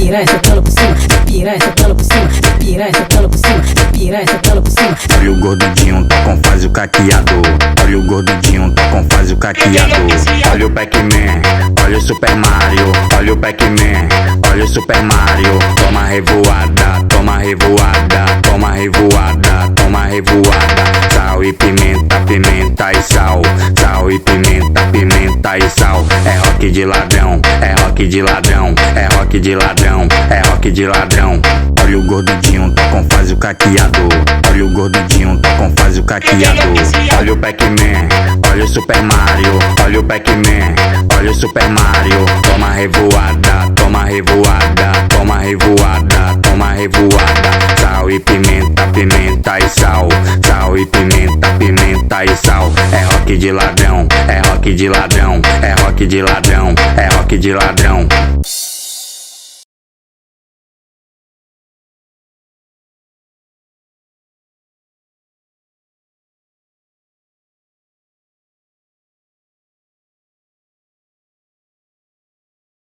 piranha sentando por cima, piranha sentando por cima, piranha sentando por cima, piranha sentando por cima. Olha o gordudinho, tá com faz o caqueado. Olha o gordudinho, tá com faz o caqueado. Olha o Pac-Man, olha o Super Mario. Olha o Pac-Man, olha o Super Mario. Toma revoada, toma revoada, toma revoada, toma revoada. Sal e pimenta, pimenta e sal. Sal e pimenta, pimenta e sal. É rock de ladrão, é rock de ladrão, é rock de ladrão, é rock de ladrão. Olha o gordudinho, tá com faz o caqueado. Olha o gordudinho, tá com faz o caqueado. Olha o Pac-Man, olha o Super Mario. Olha o Pac-Man, olha o Super Mario. Toma revoada, toma revoada, toma revoada, toma revoada. Sal e pimenta, pimenta e sal. Sal e pimenta, pimenta e sal. É rock de ladrão, é rock de ladrão, é rock de ladrão, é rock de ladrão.